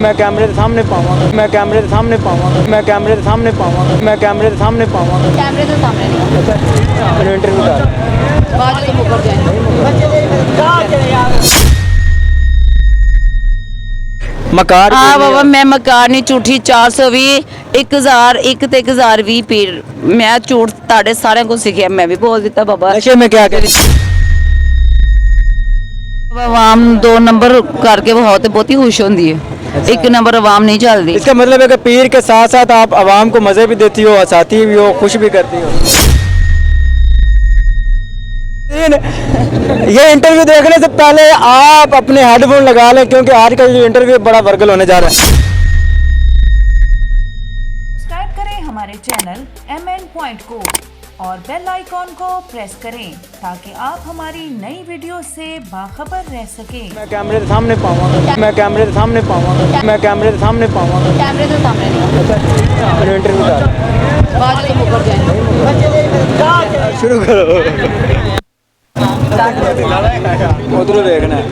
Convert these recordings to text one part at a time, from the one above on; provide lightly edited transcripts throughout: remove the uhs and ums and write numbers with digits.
मैं कैमरे के सामने पावांगा, मैं कैमरे के सामने पावांगा, मैं कैमरे के सामने पावांगा, मैं कैमरे के सामने पावांगा। कैमरे तो सामने नहीं मैंने इंटरव्यू कर बाद में तुम ऊपर जाएंगे। मकार हाँ बाबा मैं मकार नहीं झूठी 420 1000 1 ਤੇ 1020 ਪੀਰ ਮੈਂ ਝੂਠ ਤੁਹਾਡੇ ਸਾਰਿਆਂ ਕੋ ਸਿੱਖਿਆ ਮੈਂ ਵੀ ਬੋਲ ਦਿੱਤਾ ਬਾਬਾ नशे में क्या करें? आवाम 2 नंबर करके वो तो बहुत ही खुश होती है। 1 नंबर आवाम नहीं चलती। इसका मतलब है कि पीर के साथ साथ आप आवाम को मजे भी देती हो, हंसाती भी हो, खुश भी करती हो। ये इंटरव्यू देखने से पहले आप अपने हेडफोन लगा लें क्योंकि आज का ये इंटरव्यू बड़ा वर्गल होने जा रहा है। सब्सक्राइब करें हमारे चैनल MN Point को और बेल आइकॉन को प्रेस करें ताकि आप हमारी नई वीडियो से बाखबर रह सकें। मैं कैमरे के सामने पावांगा, मैं कैमरे के सामने पावांगा, मैं कैमरे के सामने पावांगा। कैमरे तो सामने नहीं मैंने इंटरव्यू कर बाद में तुम ऊपर जाएंगे। शुरू करो। उधर देखना है।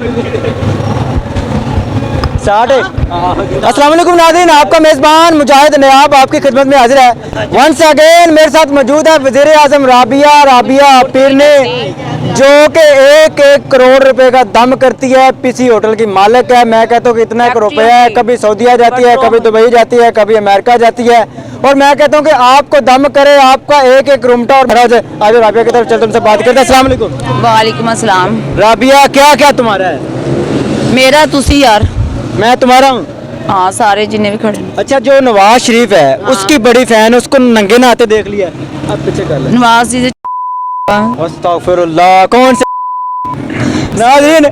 अस्सलाम वालेकुम नाज़रीन, आपका मेज़बान मुजाहिद नयाब आपकी खिदमत में हाजिर है। वंस अगेन मेरे साथ मौजूद है वज़ीर आज़म राबिया पीर ने, जो कि 1 करोड़ रुपए का दम करती है। पीसी होटल की मालिक है। मैं कहता हूँ कि इतना रुपया है, कभी सऊदीया जाती है, कभी दुबई जाती है, कभी अमेरिका जाती है। और मैं कहता हूँ कि आपको दम करे आपका एक रूमटा और भरा हो जाए। आज राबिया की तरफ चल तुमसे बात करते हैं। अस्सलाम वालेकुम। वालेकुम अस्सलाम। राबिया क्या क्या तुम्हारा है? मेरा तुसी यार मैं तुम्हारा हूँ। हाँ सारे जिन्ने भी खड़े हैं। अच्छा, जो नवाज शरीफ है उसकी बड़ी फैन है, उसको नंगे नहाते देख लिया? अब पीछे कर ले। नवाज जी अस्तगफिरुल्लाह, कौन से नाज़रीन,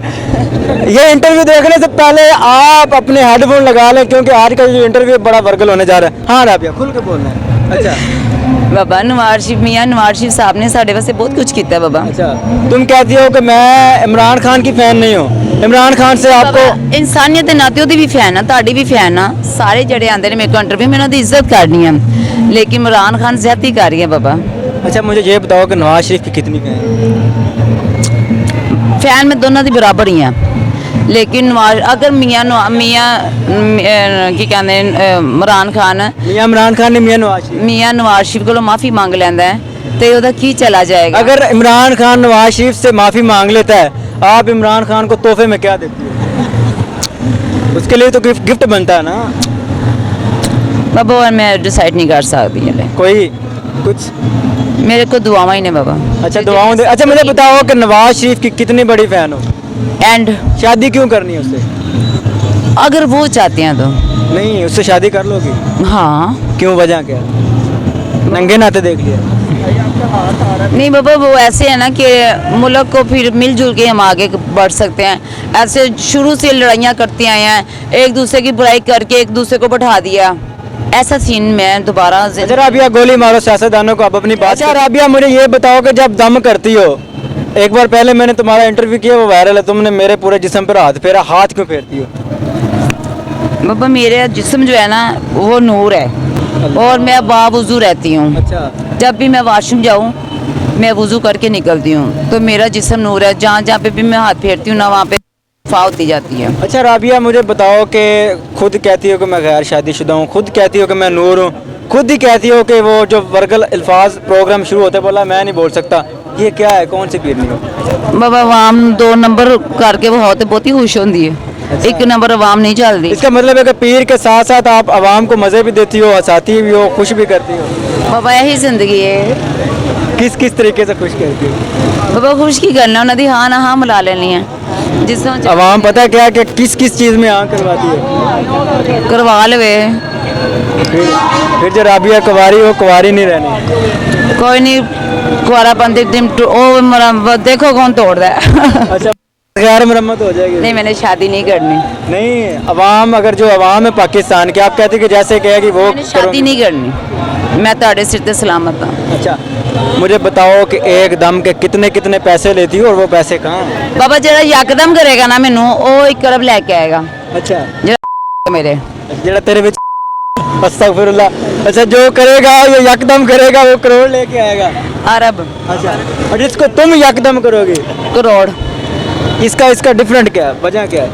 ये इंटरव्यू देखने से पहले आप अपने हेडफोन लगा लें क्योंकि आज का ये इंटरव्यू बड़ा वर्गल होने जा रहा है। हाँ राबिया, खुल के बोलना है। अच्छा बाबा नवाज शरीफ मियाँ नवाज शरीफ साहब ने साढ़े वास्ते बहुत कुछ किया बाबा। अच्छा, तुम कहती हो कि मैं इमरान खान की फैन नहीं हूँ। इमरान खान से आपको इंसानियत के नाते ओदी भी फैन है, ताड़ी भी फैन है। सारे जड़े आंदे ने मेरे को इंटरव्यू में उन्होंने इज्जत करनी है, लेकिन इमरान खान ज्यादती कर रही है बाबा। अच्छा, मुझे ये बताओ कि नवाज शरीफ की कितनी फैन? फैन में दोनों की बराबर ही हैं, लेकिन नवाज अगर मियाँ की कहते इमरान खान इमरान खान ने मियाँ नवाज शरीफ को माफ़ी मांग लेंदा है तो ओदा की चला जाएगा। अगर इमरान खान नवाज शरीफ से माफ़ी मांग लेता है, आप इमरान खान को तोहफे में क्या देते हो? उसके लिए तो गिफ्ट बनता है ना बाबा। और मैं डिसाइड नहीं कर सकती कोई कुछ, मेरे को दुआवां ही ने बाबा। अच्छा दुआओं दे। अच्छा मुझे बताओ कि नवाज शरीफ की कितनी बड़ी फैन हो? एंड शादी क्यों करनी है उससे? अगर वो चाहते हैं तो नहीं, उससे शादी कर लोगी? हाँ। क्यों, वजह क्या? नंगे नाते देख लिया? नहीं बाबा, वो ऐसे है ना कि मुल्क को फिर मिलजुल के हम आगे बढ़ सकते हैं। ऐसे शुरू से लड़ाइयाँ करते आए हैं, एक दूसरे की बुराई करके एक दूसरे को बैठा दिया। ऐसा सीन मैं दोबारा। अच्छा राबिया, गोली मारो सियासतदानों को, अब अपनी बात। अच्छा राबिया, मुझे ये बताओ कि जब दम करती हो, एक बार पहले मैंने तुम्हारा इंटरव्यू किया, वो वायरल है, तुमने मेरे पूरे जिस्म पर हाथ फेरा। हाथ क्यों फेरती हो? बाबा मेरे जिस्म जो है ना वो नूर है और मैं बावुज़ू रहती हूँ। अच्छा, जब भी मैं वाशरूम जाऊँ मैं वुज़ू करके निकलती हूँ, तो मेरा जिस्म नूर है। जहाँ जहाँ पे भी मैं हाथ फेरती हूँ ना वहाँ पे फा होती जाती है। अच्छा राबिया, मुझे बताओ कि खुद कहती हो कि मैं गैर शादीशुदा हूँ, खुद कहती हो कि मैं नूर हूँ, खुद ही कहती हो कि वो जो वर्गल अल्फाज प्रोग्राम शुरू होते बोला मैं नहीं बोल सकता, ये क्या है? कौन सी पीरनी हो? बाबा आवाम 2 नंबर करके वो तो बहुत ही खुश होती है। 1 नंबर आवाम नहीं चलती। इसका मतलब है कि पीर के साथ साथ आप आवाम को मजे भी देती हो, हंसाती भी हो, खुश भी करती हो। बाबा यही जिंदगी है। किस किस तरीके से खुश करती हो? बाबा खुश की करना उन्होंने हाँ ना हाँ मिला लेनी है। जिस आवाम पता है क्या कि किस किस चीज़ में हाँ करवाती है? करवा लवे। फिर जो राबिया कुंवारी वो कुंवारी नहीं रहनी। कोई नहीं, कुआरा बंदे देखो कौन तोड़ता है। अच्छा, गैर मरम्मत हो जाएगी? नहीं, मैंने शादी नहीं करनी। नहीं, अवाम अगर जो अवाम है पाकिस्तान की, आप कहते कि जैसे कहेगी वो मैंने शादी नहीं करनी, मैं ताड़े सिर ते सलामत हूँ। अच्छा, मुझे बताओ कि एक दम के कितने कितने पैसे लेती हो और वो पैसे कहाँ? बाबा जरा यकदम करेगा ना मैनू वो 1 करोड़ लेके आएगा। अच्छा, जरा मेरे जरा तेरे विच अस्तगफिरुल्लाह। अच्छा, जो करेगा ये यकदम करेगा वो करोड़ लेके आएगा। अरब। अच्छा, और जिसको तुम यकदम करोगे करोड़। इसका डिफरेंट क्या है, वजह क्या है?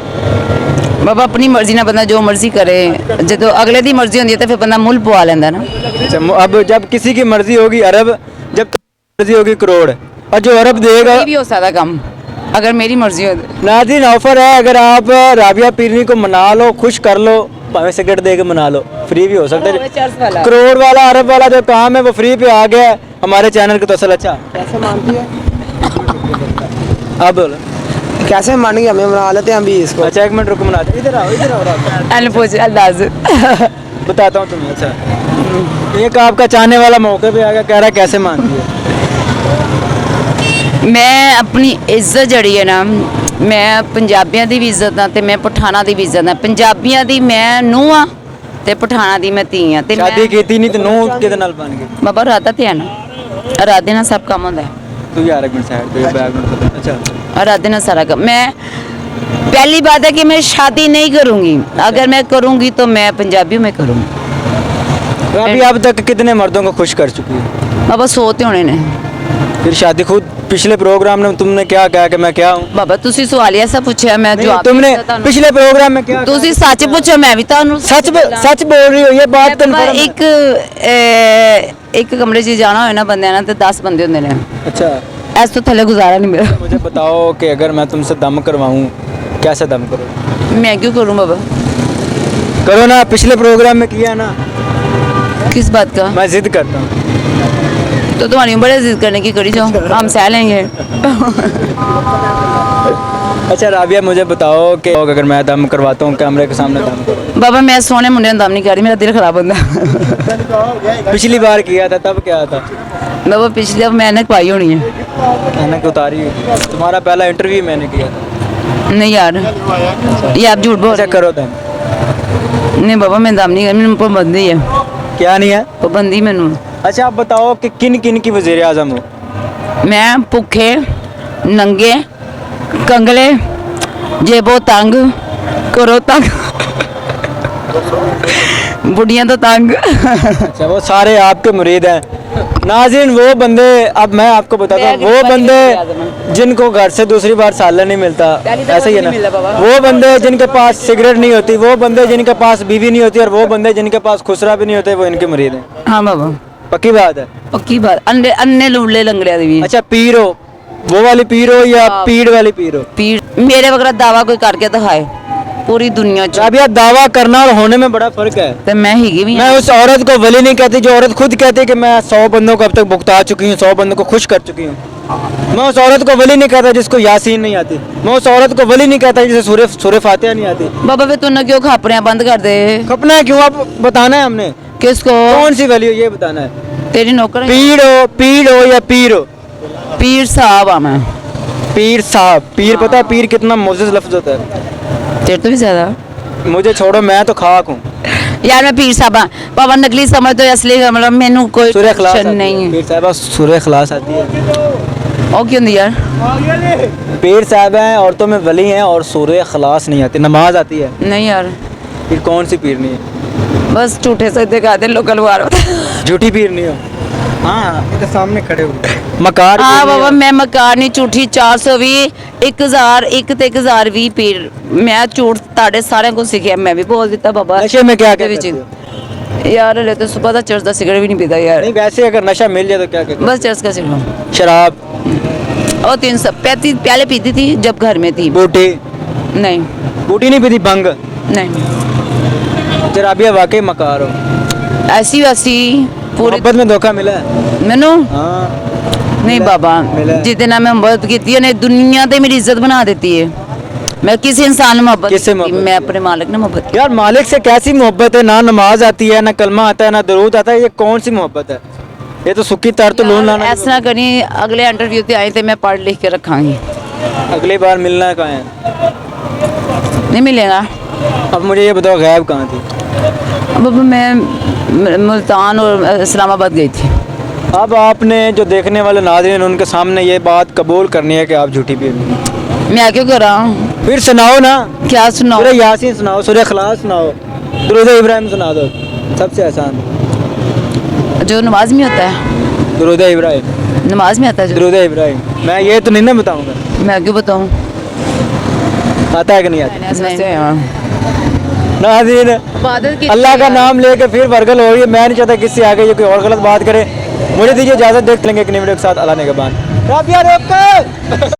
बाबा अपनी मर्जी ना बंदा जो मर्जी करे, जो अगले दी मर्जी होती है तो फिर बंदा मुल पवा लेंदा ना। अच्छा, अब जब किसी की मर्जी होगी अरब, जब मर्जी होगी करोड़, और जो अरब देगा ये भी हो सकता काम अगर मेरी मर्जी हो तो। नाज़रीन ऑफर है, अगर आप राबिया पीरनी को मना लो, खुश कर लो, भावे सिगरेट दे के मना लो, फ्री भी हो सकता है। करोड़ वाला अरब वाला जो काम है वो फ्री पे आ गया है हमारे चैनल के तो असल। अच्छा कैसे मानती है? आप बोलो। कैसे मानेंगे, हमें मना लेते हैं हम भी इसको। अच्छा एक मिनट रुको, मनाते इधर आओ, इधर आओ राबिया। अनपूछ अंदाज बताता हूँ तुम्हें। अच्छा एक आपका चाहने वाला मौके पे आ गया, कह रहा है कैसे मानती है। मैं अपनी इज्जत जड़ी है ना, मैं पंजाबियों की भी इज्जत हाँ तो मैं पठाना की भी इज्जत हाँ। पंजाबियों की मैं नूह हाँ ते पठाना की मैं धी हाँ। शादी की नहीं तो नूह किहदे नाल बन गई। बाबा राधा ते है ना, राधे ना सब काम होता है। तू यार एक मिनट साइड पे बैग में पता। अच्छा राधे ना सारा काम। मैं पहली बात है कि मैं शादी नहीं करूँगी, अगर मैं करूँगी तो मैं पंजाबियों में करूँगी। अभी अब तक कितने मर्दों को खुश कर चुकी है? बाबा सोते होने ने। फिर शादी खुद पिछले प्रोग्राम में तुमने क्या कहा कि मैं क्या हूँ? बाबा तुसी सवाल ऐसा पूछा मैं नहीं, जवाब तुमने ਦਿੱਤਾ ਤੁਹਾਨੂੰ। पिछले प्रोग्राम में क्या ਤੁਸੀਂ ਸੱਚ ਪੁੱਛੋ ਮੈਂ ਵੀ ਤੁਹਾਨੂੰ सच सच बोल रही हो, ये बात कन्फर्म है। ਇੱਕ ਕਮਰੇ 'ਚ ਜਾਣਾ ਹੋਏ ਨਾ ਬੰਦਿਆਂ ਨਾਲ ਤੇ 10 ਬੰਦੇ ਹੁੰਦੇ ਨੇ, अच्छा ਇਸ ਤੋਂ ਥੱਲੇ ਗੁਜ਼ਾਰਾ ਨਹੀਂ ਮੇਰਾ। मुझे बताओ कि अगर मैं तुमसे दम करवाऊँ कैसे दम करो? मैं क्यों करूँ बाबा? करो ना, पिछले प्रोग्राम में किया ना। किस बात का? मैं जिद करता हूँ। तो तुम्हारी उम्र है जिद करने की, करी जाओ हम सह लेंगे। अच्छा राबिया मुझे बताओ कि अगर मैं दम करवाता हूँ कैमरे के सामने दम करो। बाबा मैं सोने मुंडे दम नहीं कर रही, मेरा दिल खराब होता। पिछली बार किया था तब क्या था? बाबा पिछली अब मैंने पाई होनी है। मैंने उतारी, तुम्हारा पहला इंटरव्यू मैंने किया था। नहीं यार ये आप झूठ बोल अच्छा रहे करो दम। हो। नहीं बाबा मैं दम नहीं कर, मैंने पाबंदी है, क्या नहीं है? पाबंदी मैनू। अच्छा आप बताओ कि किन किन की वज़ीर आज़म हो? मैं भुखे नंगे कंगले जेबो तंग करो तंग बुढ़िया तो तंग। अच्छा वो सारे आपके मुरीद हैं। नाज़रीन वो बंदे, अब मैं आपको बताता हूँ, वो बंदे जिनको घर से दूसरी बार सालन नहीं मिलता, ऐसा ही है ना, वो बंदे जिनके पास सिगरेट नहीं होती, वो बंदे जिनके पास बीवी नहीं होती, और वो बंदे जिनके पास खुसरा भी नहीं होते, वो इनके मुरीद हैं। हाँ बाबा पक्की बात है। पक्की बात। अन्ने अन्ने लुड़ले लंगड़िया दी भी अच्छा पीर हो, वो वाली पीर हो या पीड़ वाली पीर हो? पीर मेरे वगैरह दावा कोई करके दिखाए पूरी दुनिया च, अब यार दावा करना और होने में बड़ा फर्क है। तो मैं ही भी मैं उस औरत को वली नहीं कहती जो औरत खुद कहती है कि मैं 100 बंदों को अब तक भुगता चुकी हूँ, 100 बंदों को खुश कर चुकी हूँ। मैं उस औरत को वली नहीं कहता जिसको यासीन नहीं आती। मैं उस औरत को वली नहीं कहता जिसे सूरह फातिहा नहीं आती। बाबा फिर तूने क्यों खापड़ियाँ बंद कर दे? खपना है क्यों? आप बताना है हमने किसको? कौन सी वली हो ये बताना है। तेरी नौकर है? पीड़ हो या पीर हो? पीर साहब आ मैं। पीर साहब, पीर पता है पीर कितना मोअज़्ज़ज़ लफ्ज़ होता है? तेरे तो भी ज्यादा। मुझे छोड़ो, मैं तो खाक हूँ यार मैं पीर साहब बाबा नकली समझ तो असली मतलब मैनू कोई सूरह इखलास टेंशन आती है। नहीं। पीर साहब सूरह इखलास आती है। ओ क्यों नहीं यार? पीर साहब हैं, औरतों में वली हैं, और सूरह इखलास नहीं आती, नमाज आती है। नहीं यार फिर कौन सी पीर नहीं है? बस झूठे से दिखाते लोकल वार। झूठी पीर नहीं हो? हाँ ये तो सामने खड़े हुए मकार हाँ पीर नहीं बाबा हो। मैं मकार नहीं झूठी 420 1000 1 ਤੇ 1020 ਪੀਰ ਮੈਂ ਝੂਠ ਤੁਹਾਡੇ ਸਾਰਿਆਂ ਕੋਲ ਸਿੱਖਿਆ, मैं भी बोल देता बाबा। नशे में क्या ਦੇ कहते ਵਿੱਚ। हो? यार हले तो सुबह का चर्च का सिगरेट भी नहीं पीता यार, नहीं वैसे अगर नशा मिल जाए तो क्या कहते बस चर्च का सिगरेट। हो? शराब, और 335 पहले पीती थी जब घर में थी। बूटी? नहीं बूटी नहीं पीती, भंग? नहीं जराबिया वाकई मकार हो। ऐसी वैसी पूरी मोहब्बत में धोखा मिला है? मैनू हाँ नहीं बाबा मिला। जितने नाल मैं मोहब्बत की है दुनिया ते मेरी इज्जत बना देती है। मैं किसी इंसान ने मोहब्बत किससे नहीं की, मोहब्बत मैं अपने मालिक ने मोहब्बत की। यार मालिक से कैसी मोहब्बत है? ना नमाज आती है, ना कलमा आता है, ना दरूद आता है, ये कौन सी मोहब्बत है? ये तो सुक्की तर तो लोन लाना। ऐसा ना करी, अगले इंटरव्यू ते आए थे मैं पढ़ लिख के रखांगी। अगली बार मिलना कहाँ है? नहीं मिलेगा। अब मुझे ये बताओ गैब कहाँ थी? अब मैं मुल्तान और इस्लामाबाद गई थी। अब आपने जो देखने वाले नाज़रीन उनके सामने ये बात कबूल करनी है कि आप झूठी पीर नहीं हो। मैं क्यों कर रहा हूँ? फिर सुनाओ ना, क्या सुनाओ? सूरह यासीन सुनाओ, सूरह इखलास सुनाओ, दुरूद इब्राहिम सुना दो, सबसे आसान। जो नमाज में होता है, दुरूद इब्राहिम, नमाज में आता है जो। दुरूद इब्राहिम। मैं ये तो नहीं ना बताऊंगा, मैं क्यों बताऊँ? आता है कि नहीं आता? नहीं। नाज़रीन इबादत की अल्लाह का नाम लेके फिर बरगल हो रही है। मैं नहीं चाहता किससे आगे ये कोई और गलत बात करे। मुझे दीजिए इजाज़त, देख लेंगे एक नई वीडियो के साथ। अल्लाह ने के बाद राबिया रोक कर